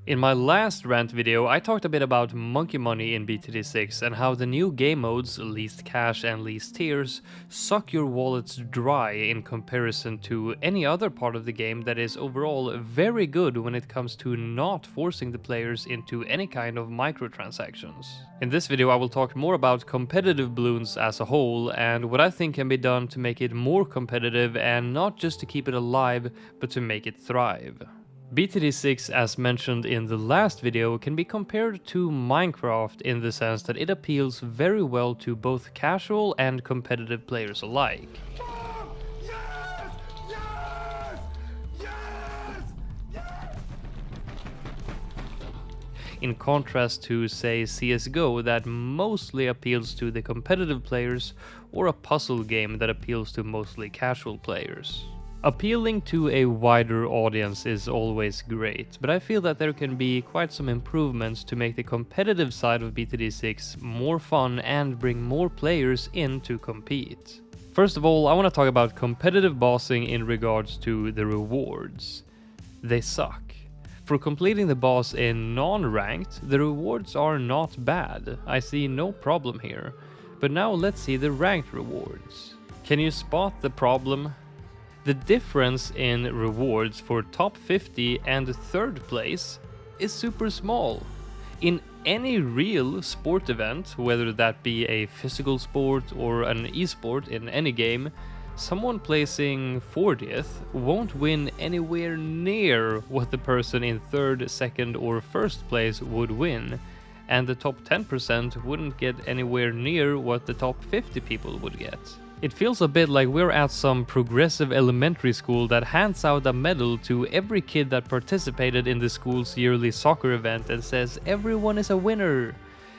In my last rant video, I talked a bit about monkey money in BTD6 and how the new game modes, least cash and least tiers, suck your wallets dry in comparison to any other part of the game that is overall very good when it comes to not forcing the players into any kind of microtransactions. In this video I will talk more about competitive bloons as a whole and what I think can be done to make it more competitive and not just to keep it alive, but to make it thrive. BTD6, as mentioned in the last video, can be compared to Minecraft in the sense that it appeals very well to both casual and competitive players alike. In contrast to, say, CSGO, that mostly appeals to the competitive players, or a puzzle game that appeals to mostly casual players. Appealing to a wider audience is always great, but I feel that there can be quite some improvements to make the competitive side of BTD6 more fun and bring more players in to compete. First of all, I want to talk about competitive bossing in regards to the rewards. They suck. For completing the boss in non-ranked, the rewards are not bad. I see no problem here. But now let's see the ranked rewards. Can you spot the problem? The difference in rewards for top 50 and 3rd place is super small. In any real sport event, whether that be a physical sport or an esport in any game, someone placing 40th won't win anywhere near what the person in 3rd, 2nd or 1st place would win, and the top 10% wouldn't get anywhere near what the top 50 people would get. It feels a bit like we're at some progressive elementary school that hands out a medal to every kid that participated in the school's yearly soccer event and says everyone is a winner.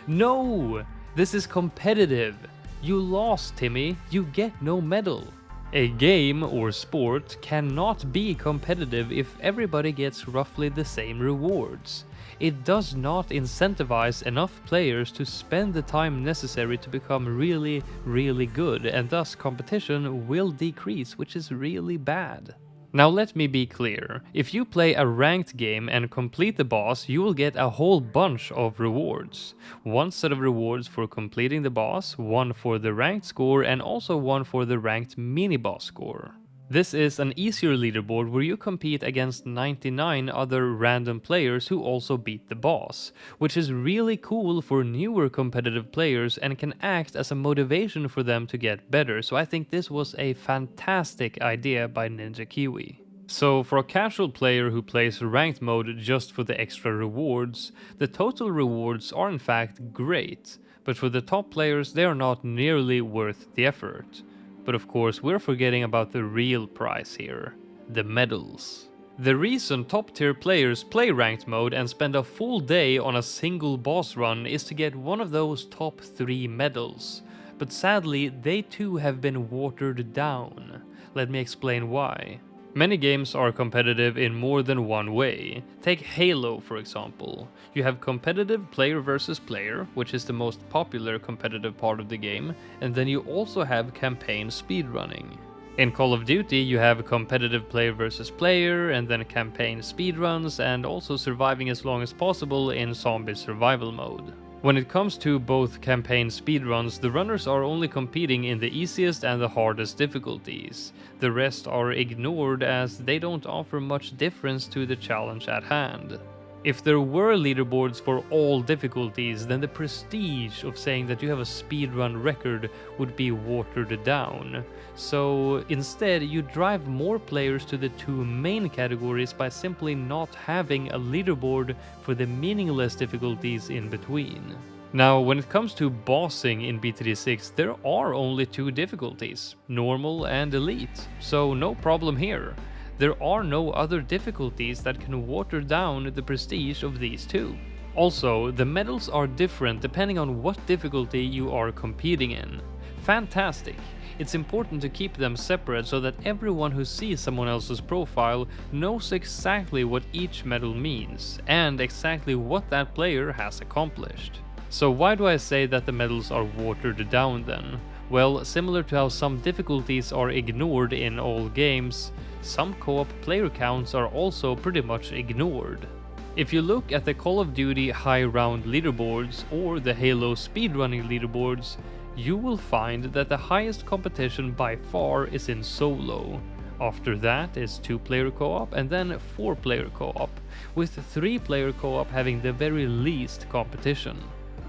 No! This is competitive. You lost, Timmy. You get no medal. A game or sport cannot be competitive if everybody gets roughly the same rewards. It does not incentivize enough players to spend the time necessary to become really, really good, and thus competition will decrease, which is really bad. Now let me be clear, if you play a ranked game and complete the boss, you will get a whole bunch of rewards. One set of rewards for completing the boss, one for the ranked score, and also one for the ranked mini-boss score. This is an easier leaderboard where you compete against 99 other random players who also beat the boss, which is really cool for newer competitive players and can act as a motivation for them to get better, so I think this was a fantastic idea by Ninja Kiwi. So for a casual player who plays ranked mode just for the extra rewards, the total rewards are in fact great, but for the top players they are not nearly worth the effort. But of course we're forgetting about the real prize here, the medals. The reason top tier players play ranked mode and spend a full day on a single boss run is to get one of those top 3 medals. But sadly they too have been watered down. Let me explain why. Many games are competitive in more than one way. Take Halo for example. You have competitive player versus player, which is the most popular competitive part of the game, and then you also have campaign speedrunning. In Call of Duty you have competitive player versus player, and then campaign speedruns, and also surviving as long as possible in zombie survival mode. When it comes to both campaign speedruns, the runners are only competing in the easiest and the hardest difficulties. The rest are ignored as they don't offer much difference to the challenge at hand. If there were leaderboards for all difficulties, then the prestige of saying that you have a speedrun record would be watered down. So instead, you drive more players to the 2 main categories by simply not having a leaderboard for the meaningless difficulties in between. Now, when it comes to bossing in BTD6, there are only 2 difficulties, normal and elite, so no problem here. There are no other difficulties that can water down the prestige of these 2. Also, the medals are different depending on what difficulty you are competing in. Fantastic! It's important to keep them separate so that everyone who sees someone else's profile knows exactly what each medal means, and exactly what that player has accomplished. So why do I say that the medals are watered down then? Well, similar to how some difficulties are ignored in all games, some co-op player counts are also pretty much ignored. If you look at the Call of Duty high round leaderboards or the Halo speedrunning leaderboards, you will find that the highest competition by far is in solo. After that is 2-player co-op and then 4-player co-op, with 3-player co-op having the very least competition.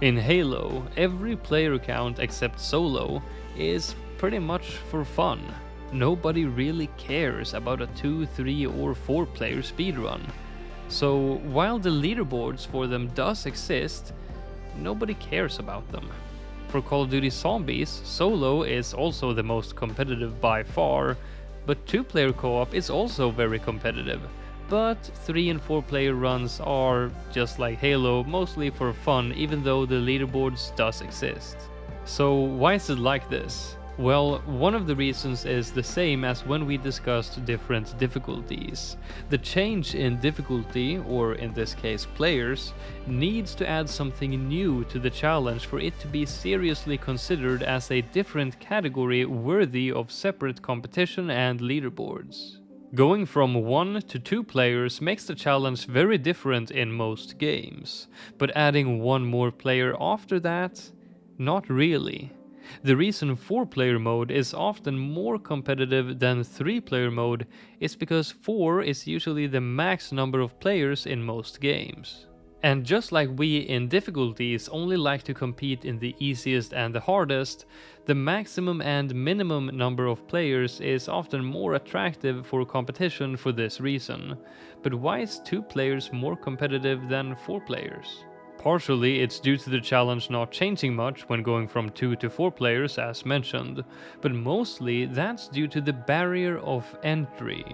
In Halo, every player count except solo is pretty much for fun. Nobody really cares about a 2, 3 or 4-player speedrun. So while the leaderboards for them does exist, nobody cares about them. For Call of Duty Zombies, solo is also the most competitive by far, but 2-player co-op is also very competitive. But 3 and 4-player runs are, just like Halo, mostly for fun, even though the leaderboards does exist. So why is it like this? Well, one of the reasons is the same as when we discussed different difficulties. The change in difficulty, or in this case players, needs to add something new to the challenge for it to be seriously considered as a different category worthy of separate competition and leaderboards. Going from 1 to 2 players makes the challenge very different in most games, but adding one more player after that? Not really. The reason 4-player mode is often more competitive than 3-player mode is because 4 is usually the max number of players in most games. And just like we in difficulties only like to compete in the easiest and the hardest, the maximum and minimum number of players is often more attractive for competition for this reason. But why is 2 players more competitive than 4 players? Partially, it's due to the challenge not changing much when going from 2 to 4 players as mentioned, but mostly that's due to the barrier of entry.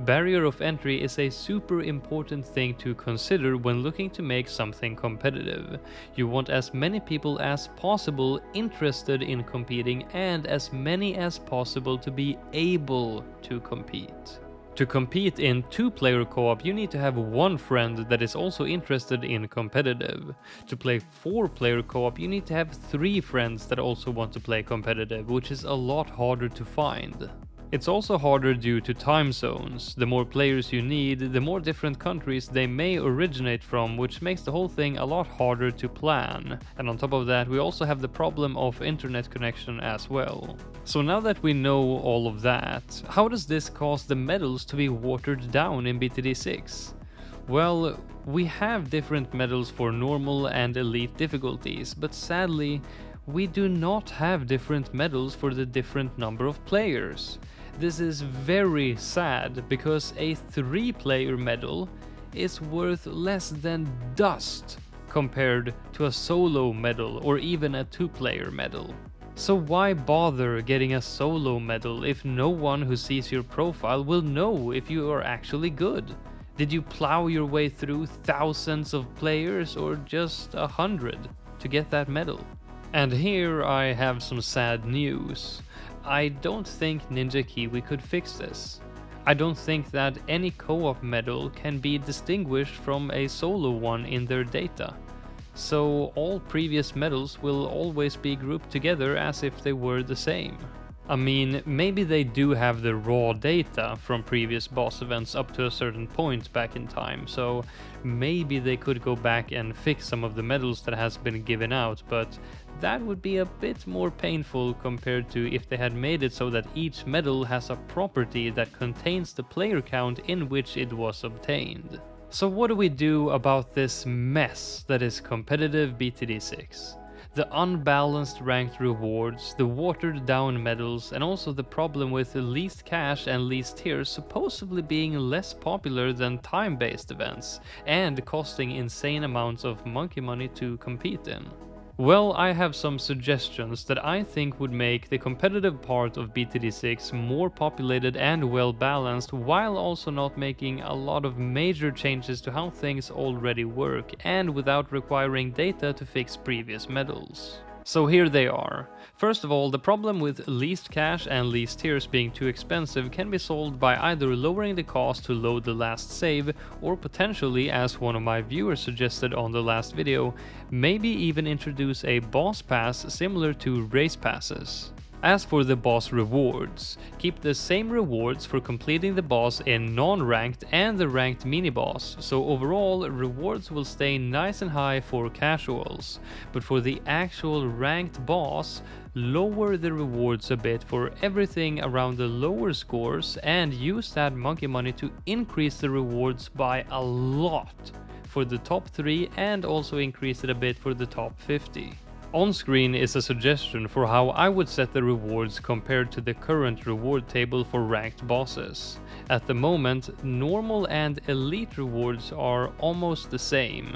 Barrier of entry is a super important thing to consider when looking to make something competitive. You want as many people as possible interested in competing and as many as possible to be able to compete. To compete in 2-player co-op, you need to have one friend that is also interested in competitive. To play 4-player co-op, you need to have 3 friends that also want to play competitive, which is a lot harder to find. It's also harder due to time zones. The more players you need, the more different countries they may originate from, which makes the whole thing a lot harder to plan. And on top of that, we also have the problem of internet connection as well. So now that we know all of that, how does this cause the medals to be watered down in BTD6? Well, we have different medals for normal and elite difficulties, but sadly, we do not have different medals for the different number of players. This is very sad because a 3-player medal is worth less than dust compared to a solo medal or even a 2-player medal. So why bother getting a solo medal if no one who sees your profile will know if you are actually good? Did you plow your way through thousands of players or just 100 to get that medal? And here I have some sad news. I don't think Ninja Kiwi could fix this. I don't think that any co-op medal can be distinguished from a solo one in their data. So all previous medals will always be grouped together as if they were the same. I mean, maybe they do have the raw data from previous boss events up to a certain point back in time, so maybe they could go back and fix some of the medals that has been given out, but that would be a bit more painful compared to if they had made it so that each medal has a property that contains the player count in which it was obtained. So what do we do about this mess that is competitive BTD6? The unbalanced ranked rewards, the watered down medals, and also the problem with the least cash and least tiers supposedly being less popular than time-based events, and costing insane amounts of monkey money to compete in. Well, I have some suggestions that I think would make the competitive part of BTD6 more populated and well balanced, while also not making a lot of major changes to how things already work, and without requiring data to fix previous medals. So here they are. First of all, the problem with least cash and least tiers being too expensive can be solved by either lowering the cost to load the last save, or potentially, as one of my viewers suggested on the last video, maybe even introduce a boss pass similar to race passes. As for the boss rewards, keep the same rewards for completing the boss in non-ranked and the ranked mini-boss, so overall rewards will stay nice and high for casuals, but for the actual ranked boss, lower the rewards a bit for everything around the lower scores and use that monkey money to increase the rewards by a lot for the top 3 and also increase it a bit for the top 50. On screen is a suggestion for how I would set the rewards compared to the current reward table for ranked bosses. At the moment, normal and elite rewards are almost the same.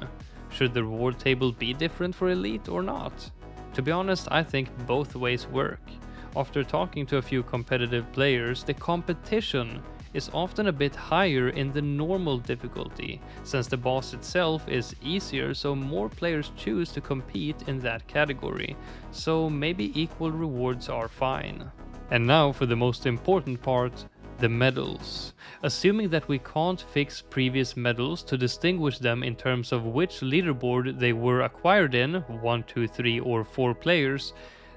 Should the reward table be different for elite or not? To be honest, I think both ways work. After talking to a few competitive players, the competition is often a bit higher in the normal difficulty, since the boss itself is easier, so more players choose to compete in that category, so maybe equal rewards are fine. And now for the most important part, the medals. Assuming that we can't fix previous medals to distinguish them in terms of which leaderboard they were acquired in, 1, 2, 3 or 4 players,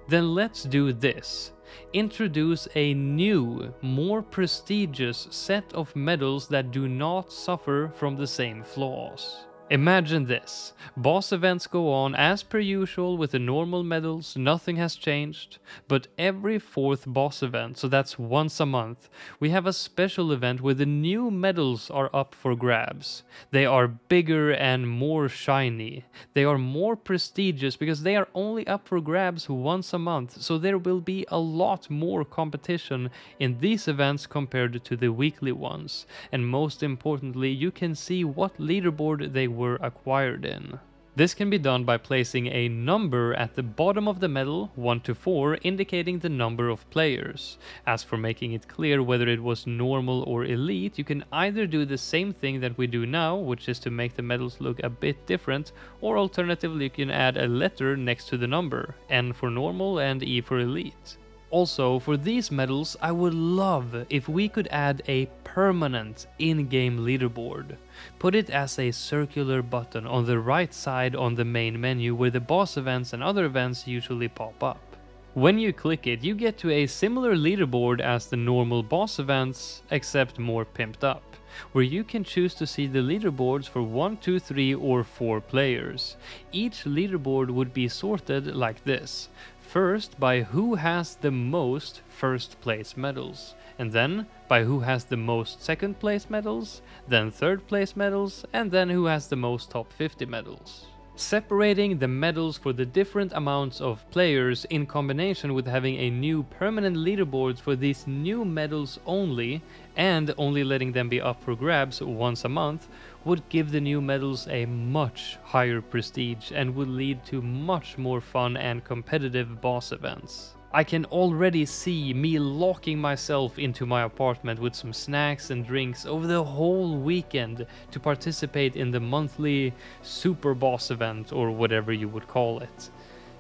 then let's do this. Introduce a new, more prestigious set of medals that do not suffer from the same flaws. Imagine this. Boss events go on as per usual with the normal medals, nothing has changed, but every 4th boss event, so that's once a month, we have a special event where the new medals are up for grabs. They are bigger and more shiny. They are more prestigious because they are only up for grabs once a month, so there will be a lot more competition in these events compared to the weekly ones. And most importantly, you can see what leaderboard they were acquired in. This can be done by placing a number at the bottom of the medal, 1 to 4, indicating the number of players. As for making it clear whether it was normal or elite, you can either do the same thing that we do now, which is to make the medals look a bit different, or alternatively you can add a letter next to the number, N for normal and E for elite. Also, for these medals, I would love if we could add a permanent in-game leaderboard. Put it as a circular button on the right side on the main menu where the boss events and other events usually pop up. When you click it, you get to a similar leaderboard as the normal boss events, except more pimped up, where you can choose to see the leaderboards for 1, 2, 3 or 4 players. Each leaderboard would be sorted like this. First by who has the most first place medals, and then by who has the most second place medals, then third place medals, and then who has the most top 50 medals. Separating the medals for the different amounts of players in combination with having a new permanent leaderboard for these new medals only, and only letting them be up for grabs once a month, would give the new medals a much higher prestige and would lead to much more fun and competitive boss events. I can already see me locking myself into my apartment with some snacks and drinks over the whole weekend to participate in the monthly super boss event or whatever you would call it.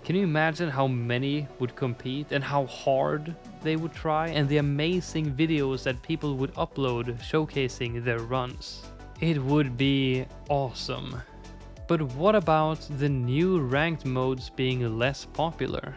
Can you imagine how many would compete and how hard they would try, and the amazing videos that people would upload showcasing their runs? It would be awesome. But what about the new ranked modes being less popular?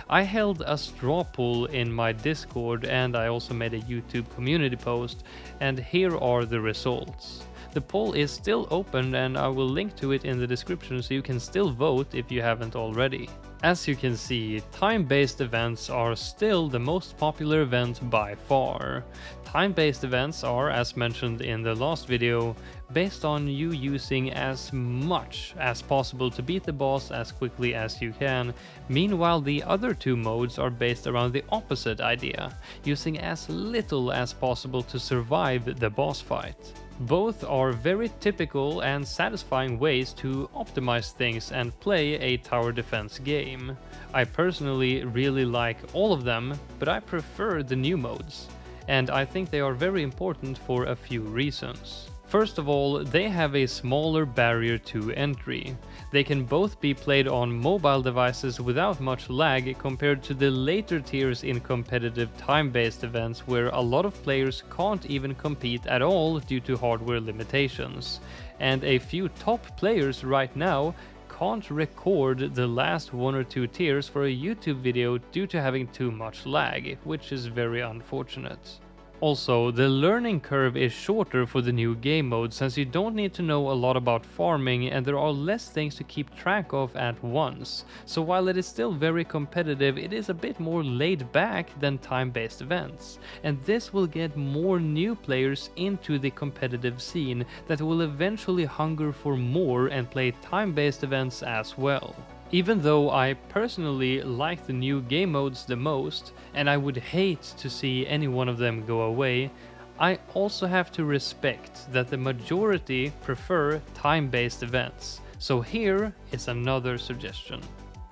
I held a straw poll in my Discord and I also made a YouTube community post, and here are the results. The poll is still open and I will link to it in the description so you can still vote if you haven't already. As you can see, time-based events are still the most popular event by far. Time-based events are, as mentioned in the last video, based on you using as much as possible to beat the boss as quickly as you can. Meanwhile, the other two modes are based around the opposite idea, using as little as possible to survive the boss fight. Both are very typical and satisfying ways to optimize things and play a tower defense game. I personally really like all of them, but I prefer the new modes, and I think they are very important for a few reasons. First of all, they have a smaller barrier to entry. They can both be played on mobile devices without much lag compared to the later tiers in competitive time-based events where a lot of players can't even compete at all due to hardware limitations. And a few top players right now can't record the last 1 or 2 tiers for a YouTube video due to having too much lag, which is very unfortunate. Also, the learning curve is shorter for the new game mode since you don't need to know a lot about farming and there are less things to keep track of at once. So while it is still very competitive, it is a bit more laid back than time-based events. And this will get more new players into the competitive scene that will eventually hunger for more and play time-based events as well. Even though I personally like the new game modes the most, and I would hate to see any one of them go away, I also have to respect that the majority prefer time-based events. So here is another suggestion.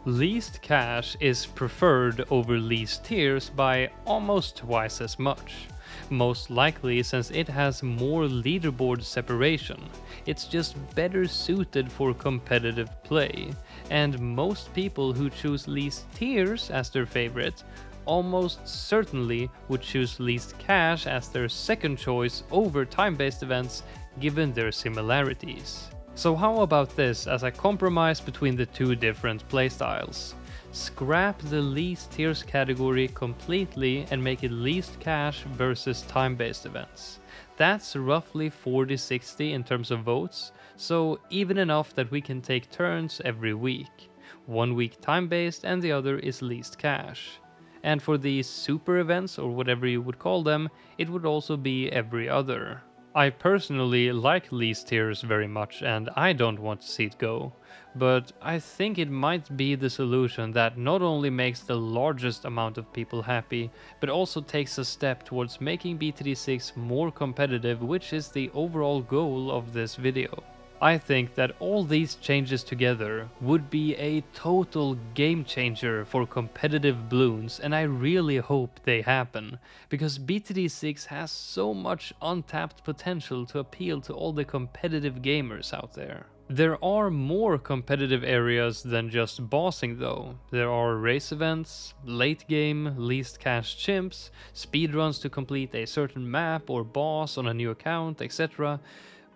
Least cash is preferred over least tiers by almost twice as much. Most likely since it has more leaderboard separation. It's just better suited for competitive play, and most people who choose least tiers as their favorite almost certainly would choose least cash as their second choice over time-based events given their similarities. So how about this as a compromise between the two different playstyles? Scrap the least tiers category completely and make it least cash versus time-based events. That's roughly 40-60 in terms of votes, so even enough that we can take turns every week. 1 week time-based and the other is least cash. And for these super events, or whatever you would call them, it would also be every other. I personally like least tiers very much and I don't want to see it go, but I think it might be the solution that not only makes the largest amount of people happy, but also takes a step towards making BTD6 more competitive, which is the overall goal of this video. I think that all these changes together would be a total game changer for competitive bloons, and I really hope they happen, because BTD6 has so much untapped potential to appeal to all the competitive gamers out there. There are more competitive areas than just bossing though. There are race events, late game, least cash chimps, speedruns to complete a certain map or boss on a new account, etc.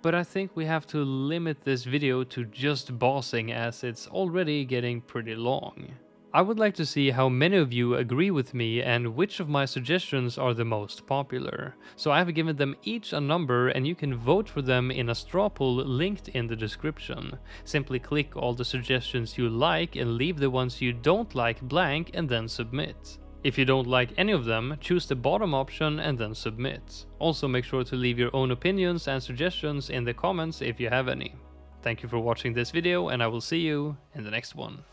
But I think we have to limit this video to just bossing as it's already getting pretty long. I would like to see how many of you agree with me and which of my suggestions are the most popular. So I have given them each a number and you can vote for them in a straw poll linked in the description. Simply click all the suggestions you like and leave the ones you don't like blank and then submit. If you don't like any of them, choose the bottom option and then submit. Also make sure to leave your own opinions and suggestions in the comments if you have any. Thank you for watching this video and I will see you in the next one.